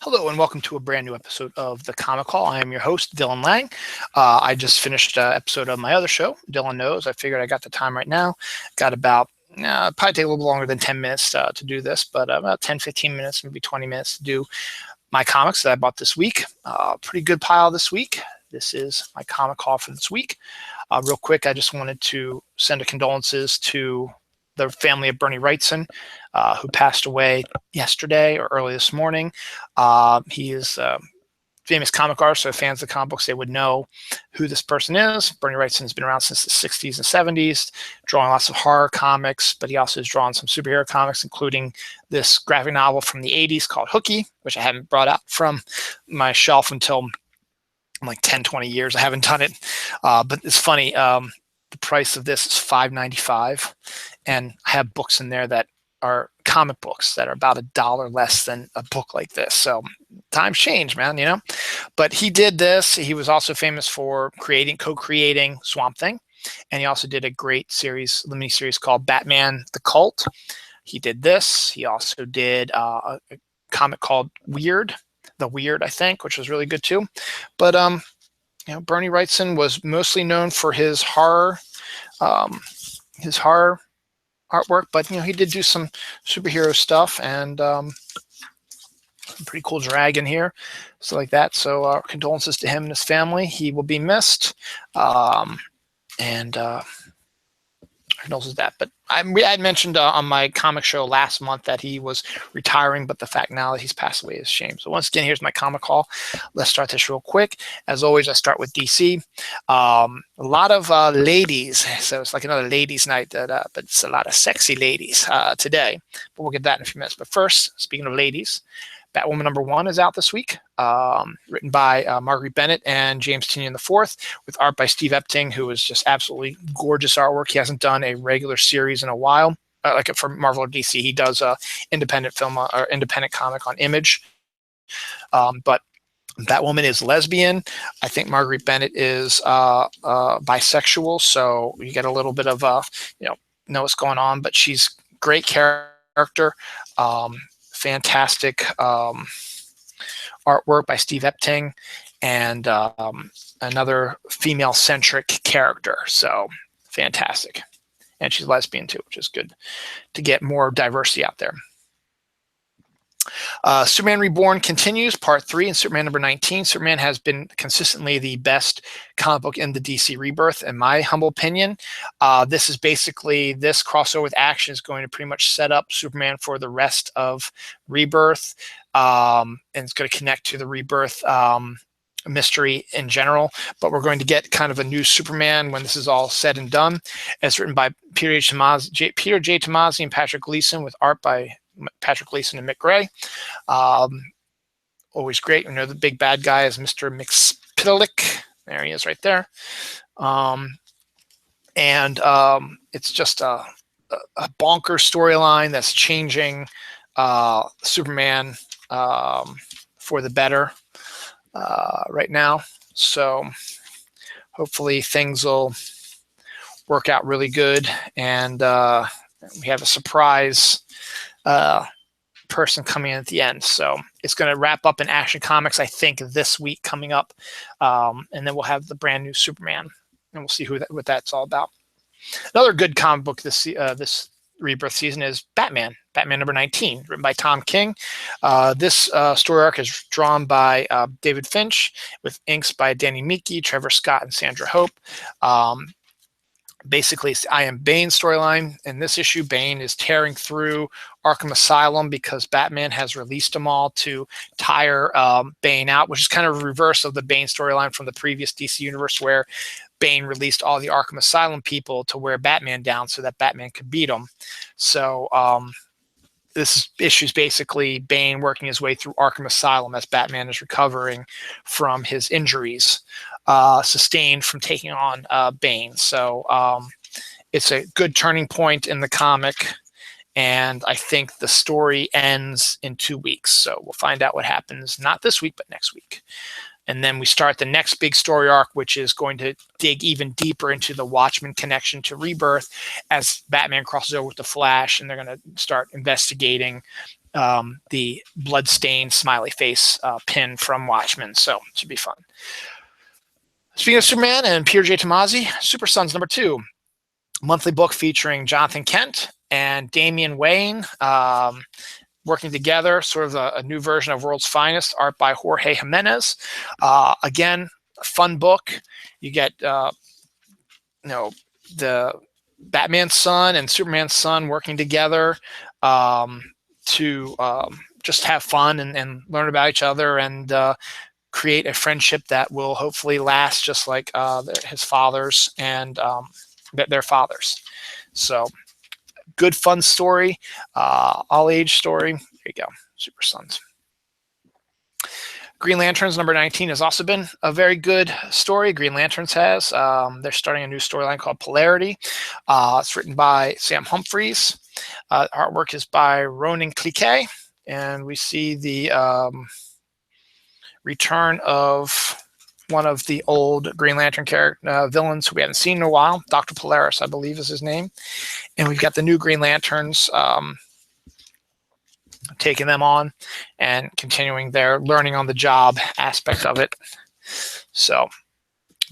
Hello and welcome to a brand new episode of the Comic Call. I am your host, Dylan Lang. I just finished an episode of my other show, Dylan Knows. I figured I got the time right now. Got about, probably take a little longer than 10 minutes to do this, but about 10, 15 minutes, maybe 20 minutes to do my comics that I bought this week. Pretty good pile this week. This is my Comic Call for this week. Real quick, I just wanted to send a condolences to the family of Bernie Wrightson, who passed away yesterday or early this morning. He is a famous comic artist, so fans of comic books, they would know who this person is. Bernie Wrightson has been around since the 60s and 70s, drawing lots of horror comics, but he also has drawn some superhero comics, including this graphic novel from the 80s called Hooky, which I haven't brought out from my shelf until like 10, 20 years. I haven't done it, but it's funny. The price of this is $5.95, and I have books in there that are comic books that are about $1 less than a book like this. So times change, man, you know. But he did this. He was also famous for co-creating Swamp Thing, and he also did a great mini series called Batman: The Cult. He did this. He also did a comic called The Weird, I think, which was really good too. But Bernie Wrightson was mostly known for his horror artwork, but he did do some superhero stuff and some pretty cool dragon here, so like that. So condolences to him and his family. He will be missed, and condolences to that. But I had mentioned on my comic show last month that he was retiring, but the fact now that he's passed away is a shame. So once again, here's my comic call. Let's start this real quick. As always, I start with DC. A lot of ladies, so it's like another ladies' night, but it's a lot of sexy ladies today. But we'll get that in a few minutes. But first, speaking of ladies, Batwoman #1 is out this week, written by Marguerite Bennett and James Tynion IV, with art by Steve Epting, who is just absolutely gorgeous artwork. He hasn't done a regular series in a while, like for Marvel or DC. He does a independent film or independent comic on Image. But Batwoman is lesbian. I think Marguerite Bennett is bisexual, so you get a little bit of know what's going on. But she's great character. Fantastic artwork by Steve Epting, and another female-centric character. So fantastic. And she's lesbian too, which is good to get more diversity out there. Superman Reborn continues, part 3, and Superman #19. Superman has been consistently the best comic book in the DC Rebirth, in my humble opinion. This is basically, this crossover with Action is going to pretty much set up Superman for the rest of Rebirth, and it's going to connect to the Rebirth mystery in general. But we're going to get kind of a new Superman when this is all said and done. It's written by Peter J. Tomasi and Patrick Gleason, with art by Patrick Gleason and Mick Gray. Always great. The big bad guy is Mr. Mxyzptlk. There he is right there. It's just a bonker storyline that's changing Superman for the better right now. So hopefully things will work out really good, and we have a surprise person coming in at the end. So it's going to wrap up in Action Comics, I think, this week coming up, and then we'll have the brand new Superman, and we'll see what that's all about. Another good comic book this Rebirth season is Batman #19, written by Tom King. This story arc is drawn by David Finch, with inks by Danny Miki, Trevor Scott, and Sandra Hope. Basically, it's the I Am Bane storyline. In this issue, Bane is tearing through Arkham Asylum because Batman has released them all to tire Bane out, which is kind of a reverse of the Bane storyline from the previous DC universe, where Bane released all the Arkham Asylum people to wear Batman down so that Batman could beat them. So this issue is basically Bane working his way through Arkham Asylum as Batman is recovering from his injuries sustained from taking on Bane. So it's a good turning point in the comic, and I think the story ends in 2 weeks. So we'll find out what happens, not this week, but next week. And then we start the next big story arc, which is going to dig even deeper into the Watchmen connection to Rebirth as Batman crosses over with the Flash, and they're going to start investigating the bloodstained smiley face pin from Watchmen. So it should be fun. Speaking of Superman and Peter J. Tomasi, Super Sons #2, monthly book featuring Jonathan Kent and Damian Wayne working together, sort of a new version of World's Finest, art by Jorge Jimenez. Again, a fun book. You get the Batman's son and Superman's son working together to just have fun and learn about each other and create a friendship that will hopefully last, just like his fathers and their fathers. So good, fun story, all age story. There you go, Super Sons. Green Lanterns #19 has also been a very good story. Green Lanterns has. They're starting a new storyline called Polarity. It's written by Sam Humphries. Artwork is by Ronan Cliquet. And we see the return of one of the old Green Lantern villains who we haven't seen in a while. Dr. Polaris, I believe, is his name. And we've got the new Green Lanterns taking them on and continuing their learning on the job aspect of it. So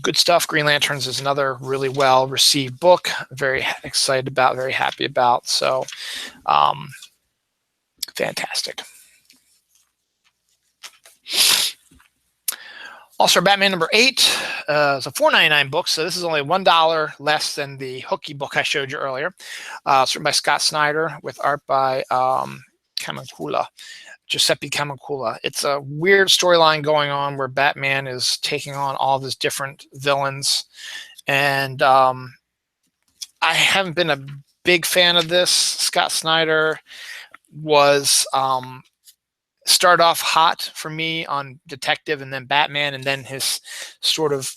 good stuff. Green Lanterns is another really well received book. Very excited about, very happy about. So fantastic. Also, Batman #8 is a $4.99 book, so this is only $1 less than the Hooky book I showed you earlier. It's written by Scott Snyder with art by Giuseppe Camuncula. It's a weird storyline going on where Batman is taking on all of his different villains, and I haven't been a big fan of this. Scott Snyder was started off hot for me on Detective and then Batman, and then his sort of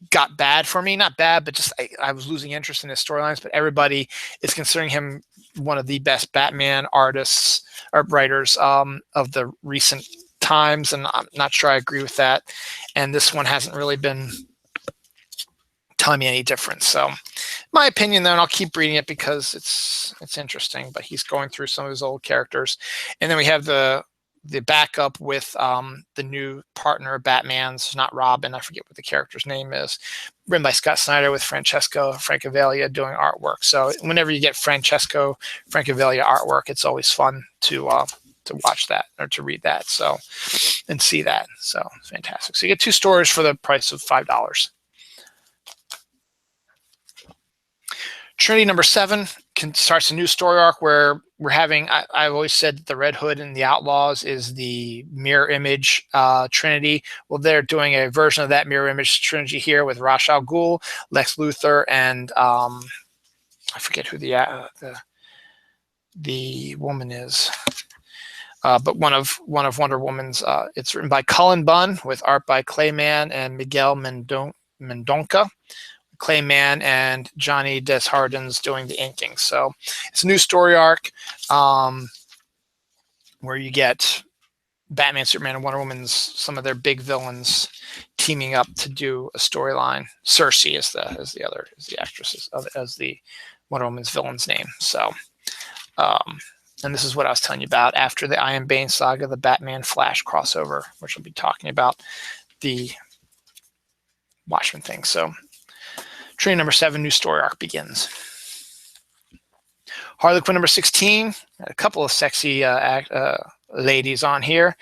got bad for me. Not bad, but just I was losing interest in his storylines. But everybody is considering him one of the best Batman artists or writers of the recent times, and I'm not sure I agree with that. And this one hasn't really been telling me any difference. So my opinion, though, and I'll keep reading it because it's interesting, but he's going through some of his old characters. And then we have the backup with the new partner of Batman's, not Robin, I forget what the character's name is, written by Scott Snyder with Francesco Francavilla doing artwork. So whenever you get Francesco Francavilla artwork, it's always fun to watch that or to read that, so and see that. So fantastic. So you get 2 stories for the price of $5. Trinity #7 starts a new story arc where we're having, I've always said that the Red Hood and the Outlaws is the mirror image Trinity. Well, they're doing a version of that mirror image Trinity here with Ra's al Ghul, Lex Luthor, and I forget who the woman is. But one of Wonder Woman's, it's written by Cullen Bunn with art by Clayman and Miguel Mendonca. Clayman and Johnny Desjardins doing the inking. So it's a new story arc where you get Batman, Superman, and Wonder Woman's, some of their big villains teaming up to do a storyline. Cersei is the actress as the Wonder Woman's villain's name. So and this is what I was telling you about after the Iron Bane saga, the Batman Flash crossover, which we'll be talking about the Watchmen thing. So Trinity #7 new story arc begins. Harley Quinn #16, a couple of sexy ladies on here.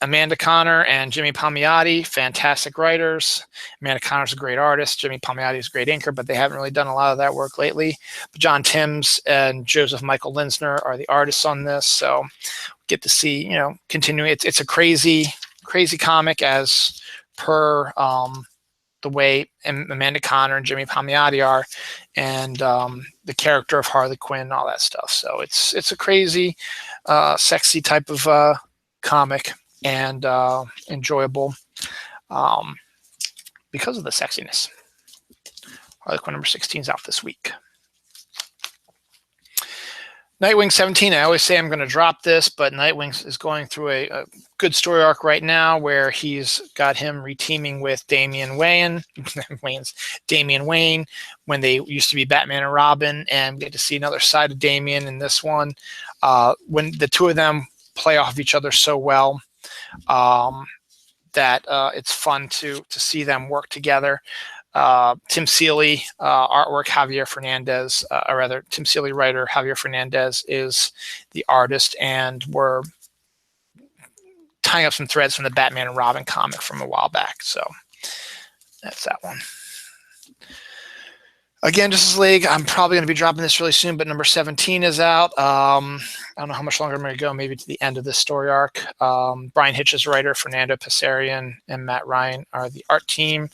Amanda Conner and Jimmy Palmiotti, fantastic writers. Amanda Conner's a great artist. Jimmy Palmiotti is a great inker, but they haven't really done a lot of that work lately. But John Timms and Joseph Michael Linsner are the artists on this, so get to see, continuing. It's a crazy comic as per the way Amanda Conner and Jimmy Palmiotti are, and the character of Harley Quinn and all that stuff. So it's a crazy, sexy type of comic, and enjoyable because of the sexiness. Harley Quinn #16 is out this week. Nightwing 17, I always say I'm going to drop this, but Nightwing is going through a good story arc right now where he's got him reteaming with Damian Wayne when they used to be Batman and Robin, and we get to see another side of Damian in this one. when the two of them play off of each other so well, that it's fun to see them work together. Tim Seeley, artwork, Javier Fernandez, or rather Tim Seeley writer, Javier Fernandez is the artist, and we're tying up some threads from the Batman and Robin comic from a while back. So that's that one. Again, Justice League, I'm probably going to be dropping this really soon, but number 17 is out. I don't know how much longer I'm going to go, maybe to the end of this story arc. Brian Hitch is writer, Fernando Passerian and Matt Ryan are the art team.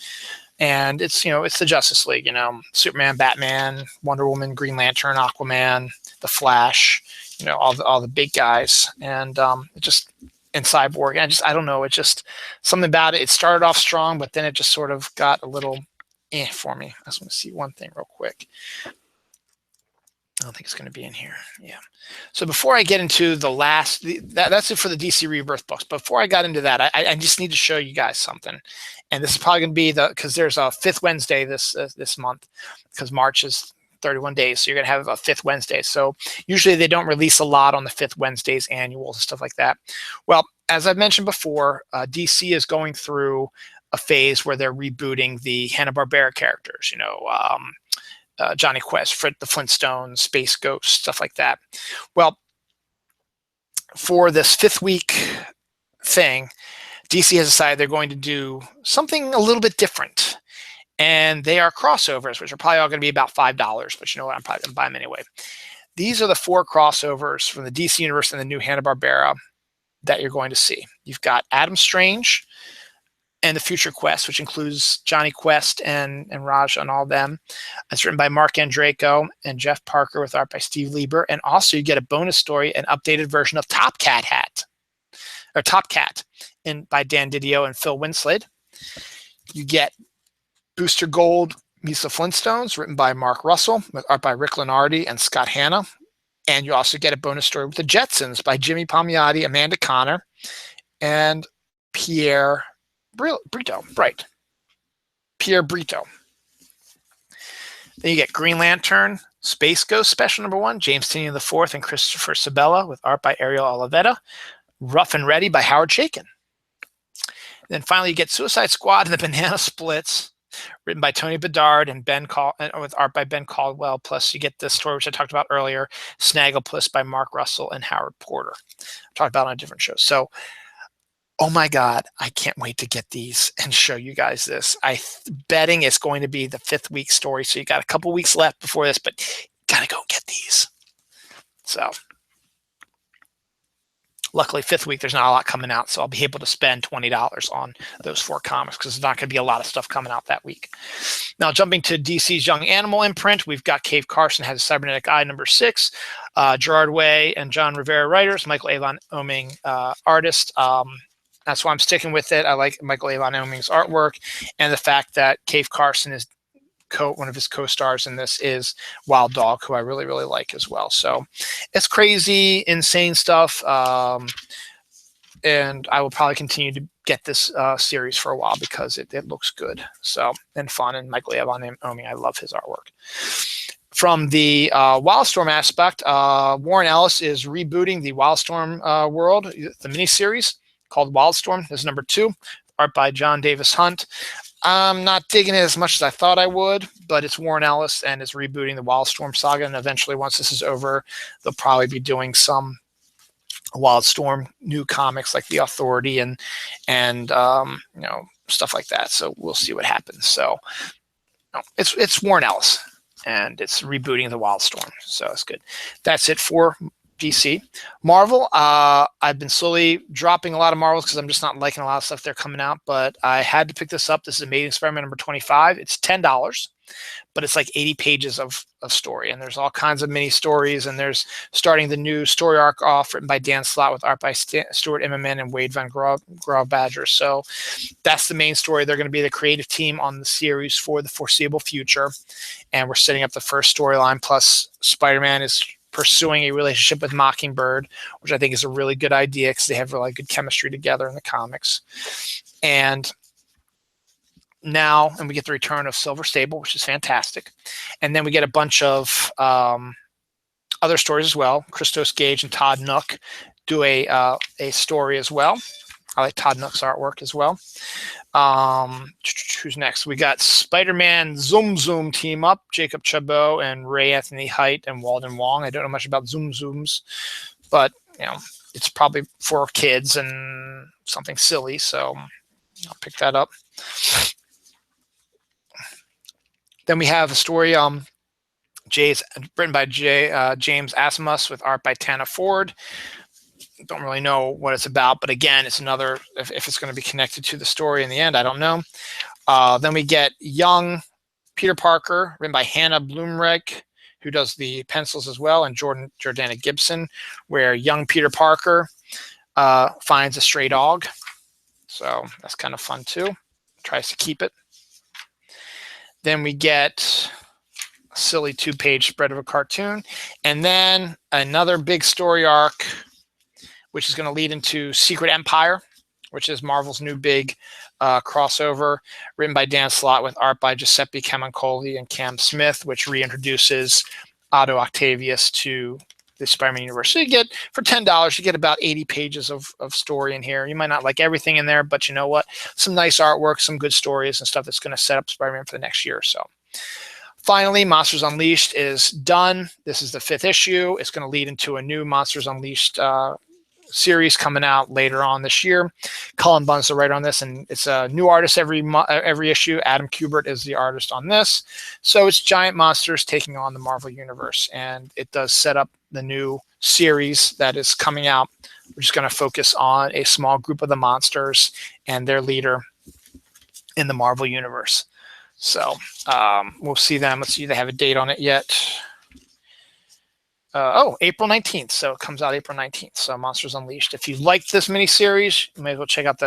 And it's, it's the Justice League, Superman, Batman, Wonder Woman, Green Lantern, Aquaman, The Flash, all the big guys. And it just, and Cyborg, I don't know, it's just something about it. It started off strong, but then it just sort of got a little for me. I just want to see one thing real quick. I don't think it's going to be in here. Yeah. So before I get into the last, that's it for the DC Rebirth books. Before I got into that, I just need to show you guys something. And this is probably going to be because there's a fifth Wednesday this month, because March is 31 days. So you're going to have a fifth Wednesday. So usually they don't release a lot on the fifth Wednesdays, annuals and stuff like that. Well, as I've mentioned before, DC is going through a phase where they're rebooting the Hanna-Barbera characters, Johnny Quest, Fred the Flintstones, Space Ghost, stuff like that. Well, for this fifth week thing, DC has decided they're going to do something a little bit different. And they are crossovers, which are probably all going to be about $5, but you know what? I'm probably going to buy them anyway. These are the 4 crossovers from the DC Universe and the new Hanna-Barbera that you're going to see. You've got Adam Strange and the Future Quest, which includes Johnny Quest and Raj and all them. It's written by Mark Andreyko and Jeff Parker with art by Steve Lieber. And also you get a bonus story, an updated version of Top Cat by Dan Didio and Phil Winslade. You get Booster Gold meets the Flintstones, written by Mark Russell, with art by Rick Lenardi and Scott Hanna. And you also get a bonus story with the Jetsons by Jimmy Palmiotti, Amanda Connor, and Pierre Brito. Then you get Green Lantern, Space Ghost Special Number 1, James Tynion IV and Christopher Sabella, with art by Ariel Oliveira, Rough and Ready by Howard Chaykin. Then finally you get Suicide Squad and the Banana Splits, written by Tony Bedard and with art by Ben Caldwell. Plus you get the story which I talked about earlier, Snagglepuss by Mark Russell and Howard Porter. I talked about on a different show. So, oh my God, I can't wait to get these and show you guys this. Betting it's going to be the fifth week story. So you got a couple weeks left before this, but gotta go get these. So luckily, fifth week, there's not a lot coming out, so I'll be able to spend $20 on those 4 comics because there's not going to be a lot of stuff coming out that week. Now, jumping to DC's Young Animal imprint, we've got Cave Carson has a Cybernetic Eye number 6, Gerard Way and John Rivera writers, Michael Avon Oeming artist. That's why I'm sticking with it. I like Michael Avon Oeming's artwork, and the fact that Cave Carson is one of his co-stars in this is Wild Dog, who I really, really like as well. So it's crazy, insane stuff. And I will probably continue to get this series for a while because it looks good. So, and fun. And Michael Avon Oeming, I love his artwork. From the Wildstorm aspect, Warren Ellis is rebooting the Wildstorm world, the miniseries called Wildstorm. This is number 2, art by John Davis Hunt. I'm not digging it as much as I thought I would, but it's Warren Ellis and it's rebooting the Wildstorm saga. And eventually, once this is over, they'll probably be doing some Wildstorm new comics like The Authority and stuff like that. So we'll see what happens. So it's Warren Ellis and it's rebooting the Wildstorm. So it's good. That's it for DC. Marvel, I've been slowly dropping a lot of Marvels because I'm just not liking a lot of stuff they're coming out, but I had to pick this up. This is Amazing Spider-Man number 25. It's $10, but it's like 80 pages of story, and there's all kinds of mini stories, and there's starting the new story arc off written by Dan Slott with art by Stuart Immonen and Wade Van Grove Badger. So that's the main story. They're going to be the creative team on the series for the foreseeable future, and we're setting up the first storyline. Plus, Spider-Man is pursuing a relationship with Mockingbird, which I think is a really good idea because they have really good chemistry together in the comics. And we get the return of Silver Sable, which is fantastic. And then we get a bunch of other stories as well. Christos Gage and Todd Nook do a story as well. I like Todd Nook's artwork as well. Who's next? We got Spider-Man Zoom Zoom team up, Jacob Chabot and Ray Anthony Height and Walden Wong. I don't know much about Zoom Zooms, but it's probably for kids and something silly, so I'll pick that up. Then we have a story written by James Asimus with art by Tana Ford. Don't really know what it's about, but again, it's another, if it's going to be connected to the story in the end, I don't know. Then we get Young Peter Parker, written by Hannah Blumreich, who does the pencils as well, and Jordana Gibson, where young Peter Parker finds a stray dog. So that's kind of fun too. Tries to keep it. Then we get a silly 2-page spread of a cartoon, and then another big story arc, which is going to lead into Secret Empire, which is Marvel's new big crossover, written by Dan Slott with art by Giuseppe Camuncoli and Cam Smith, which reintroduces Otto Octavius to the Spider-Man universe. So you get, for $10, you get about 80 pages of story in here. You might not like everything in there, but you know what? Some nice artwork, some good stories and stuff that's going to set up Spider-Man for the next year or so. Finally, Monsters Unleashed is done. This is the 5th issue. It's going to lead into a new Monsters Unleashed series coming out later on this year. Cullen Bunn's the writer on this, and it's a new artist every issue. Adam Kubert is the artist on this. So it's giant monsters taking on the Marvel Universe, and it does set up the new series that is coming out. We're just going to focus on a small group of the monsters and their leader in the Marvel Universe. So we'll see them. Let's see if they have a date on it yet. April 19th. So it comes out April 19th. So Monsters Unleashed. If you liked this miniseries, you may as well check out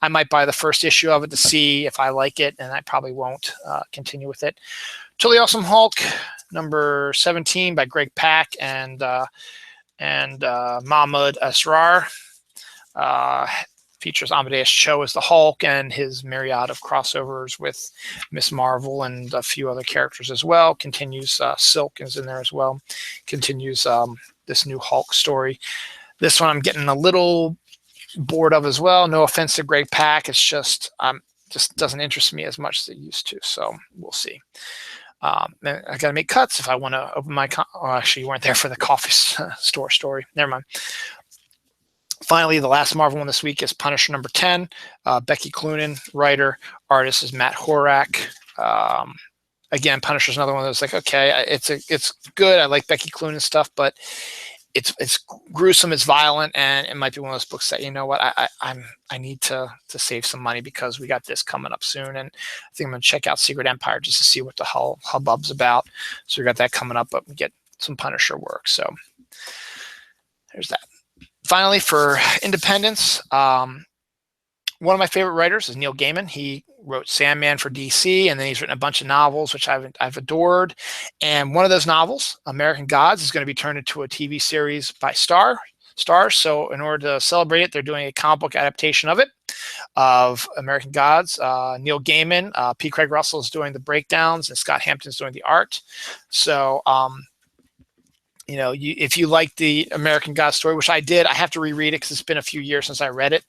I might buy the first issue of it to see if I like it, and I probably won't continue with it. Totally Awesome Hulk, number 17 by Greg Pak and Mahmoud Asrar. Features Amadeus Cho as the Hulk and his myriad of crossovers with Miss Marvel and a few other characters as well. Continues Silk is in there as well. Continues this new Hulk story. This one I'm getting a little bored of as well. No offense to Greg Pak. It's just doesn't interest me as much as it used to. So we'll see. I got to make cuts if I want to open my. Actually, you weren't there for the coffee store story. Never mind. Finally, the last Marvel one this week is Punisher number 10. Becky Cloonan, writer. Artist is Matt Horak. Again, Punisher's another one that's like, okay, it's good. I like Becky Cloonan stuff, but it's gruesome, it's violent, and it might be one of those books that, you know what, I need to save some money because we got this coming up soon, and I think I'm going to check out Secret Empire just to see what the hell hubbub's about. So we got that coming up, but we get some Punisher work. So there's that. Finally, for independence, one of my favorite writers is Neil Gaiman. He wrote Sandman for DC, and then he's written a bunch of novels, which I've adored. And one of those novels, American Gods, is going to be turned into a TV series by Starz. So in order to celebrate it, they're doing a comic book adaptation of it, of American Gods. Neil Gaiman, P. Craig Russell is doing the breakdowns, and Scott Hampton's doing the art. So, if you like the American Gods story, which I did, I have to reread it because it's been a few years since I read it.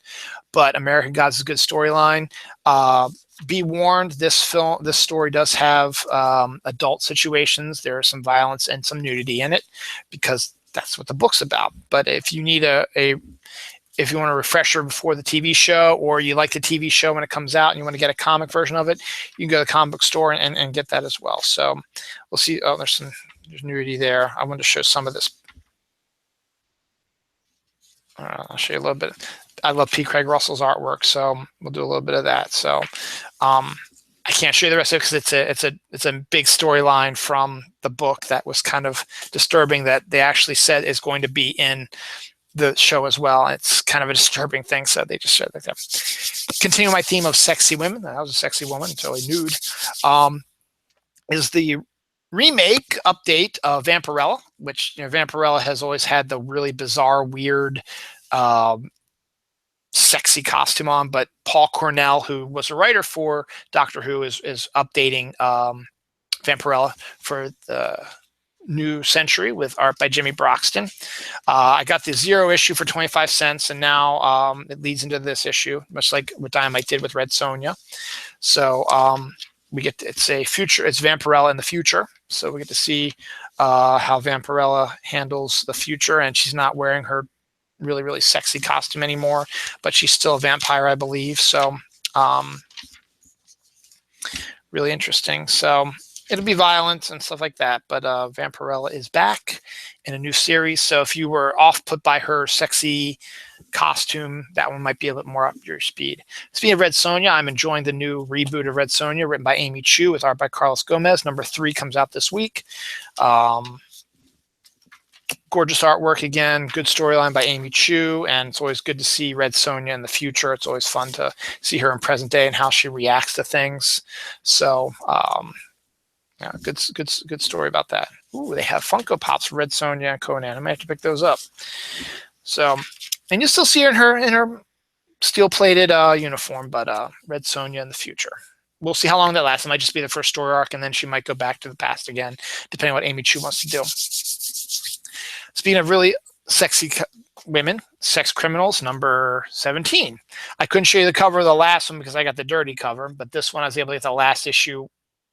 But American Gods is a good storyline. Be warned, this story does have adult situations. There is some violence and some nudity in it because that's what the book's about. But if you need if you want a refresher before the TV show, or you like the TV show when it comes out and you want to get a comic version of it, you can go to the comic book store and get that as well. So we'll see. Oh, there's nudity there. I want to show some of this. I'll show you a little bit. I love P. Craig Russell's artwork, so we'll do a little bit of that. So I can't show you the rest of it because it's a big storyline from the book that was kind of disturbing that they actually said is going to be in the show as well. It's kind of a disturbing thing, so they just said like that. Continue my theme of sexy women. I was a sexy woman, totally nude. Is the remake update of Vampirella, which Vampirella has always had the really bizarre, weird, sexy costume on, but Paul Cornell, who was a writer for Doctor Who, is updating Vampirella for the New Century with art by Jimmy Broxton. I got the 0 issue for 25 cents, and now it leads into this issue, much like what Dynamite did with Red Sonja. So we get it's Vampirella in the future. So we get to see how Vampirella handles the future, and she's not wearing her really, really sexy costume anymore, but she's still a vampire, I believe. So really interesting. So it'll be violent and stuff like that, but Vampirella is back in a new series. So if you were off put by her sexy costume, that one might be a little more up your speed. Speaking of Red Sonja, I'm enjoying the new reboot of Red Sonja written by Amy Chu with art by Carlos Gomez. Number 3 comes out this week. Gorgeous artwork again, good storyline by Amy Chu, and it's always good to see Red Sonja in the future. It's always fun to see her in present day and how she reacts to things. So yeah, good story about that. Ooh, they have Funko Pops for Red Sonja and Conan. I might have to pick those up. So, and you still see her in her steel-plated uniform, but Red Sonja in the future. We'll see how long that lasts. It might just be the first story arc, and then she might go back to the past again, depending on what Amy Chu wants to do. Speaking of really sexy women, Sex Criminals, number 17. I couldn't show you the cover of the last one because I got the dirty cover, but this one I was able to get the last issue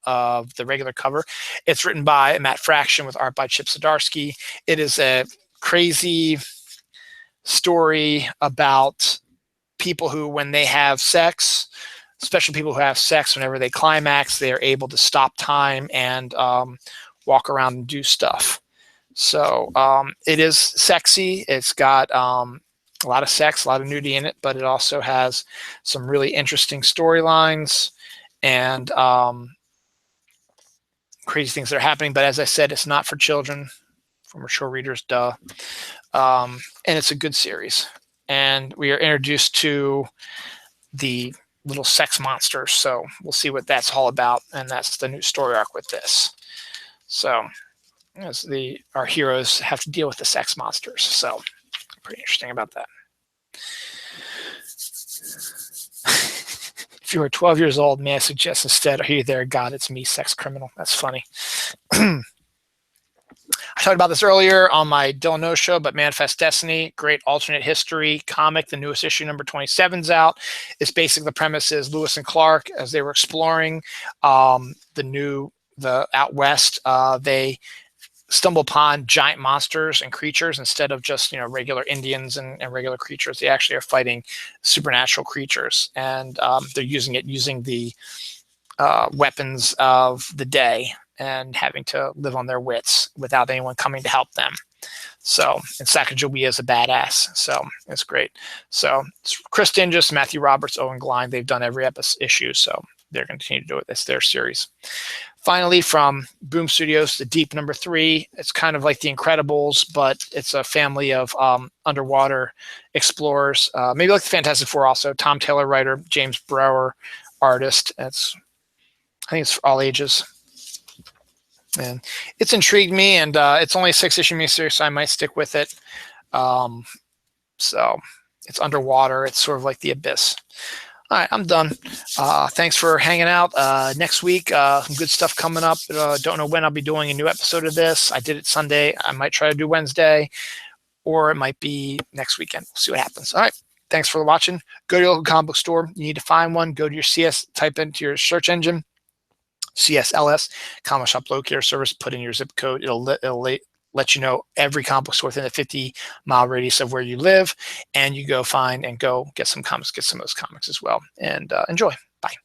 of the regular cover. It's written by Matt Fraction with art by Chip Zdarsky. It is a crazy story about people who, when they have sex, especially people who have sex, whenever they climax, they are able to stop time and walk around and do stuff. So it is sexy. It's got a lot of sex, a lot of nudity in it, but it also has some really interesting storylines and crazy things that are happening. But as I said, it's not for children, for mature readers, duh. And it's a good series. And we are introduced to the little sex monsters. So we'll see what that's all about. And that's the new story arc with this. So as our heroes have to deal with the sex monsters. So pretty interesting about that. If you are 12 years old, may I suggest instead, "Are you there, God? It's me, Sex Criminal." That's funny. I talked about this earlier on my Dylan Knows show, but Manifest Destiny, great alternate history comic. The newest issue, number 27, is out. It's basically the premise is Lewis and Clark, as they were exploring the out west, they stumble upon giant monsters and creatures instead of just regular Indians and regular creatures. They actually are fighting supernatural creatures, and they're using the weapons of the day and having to live on their wits without anyone coming to help them. So, and Sacagawea is a badass, so it's great. So it's Chris Dingus, Matthew Roberts, Owen Glein. They've done every issue, so they're going to continue to do it. It's their series. Finally, from Boom Studios, The Deep, number 3. It's kind of like The Incredibles, but it's a family of underwater explorers. Maybe like the Fantastic Four also. Tom Taylor, writer. James Brower, artist. I think it's for all ages. And it's intrigued me, and it's only a 6-issue miniseries, so I might stick with it. So it's underwater. It's sort of like the abyss. All right, I'm done. Thanks for hanging out. Next week, some good stuff coming up. Don't know when I'll be doing a new episode of this. I did it Sunday. I might try to do Wednesday, or it might be next weekend. We'll see what happens. All right, thanks for watching. Go to your local comic book store. You need to find one. Go to your CS, type into your search engine, CSLS, Comic Shop Locator Service. Put in your zip code. It'll let you know every comic book store within a 50-mile radius of where you live, and you go find and go get some comics, get some of those comics as well, and enjoy. Bye.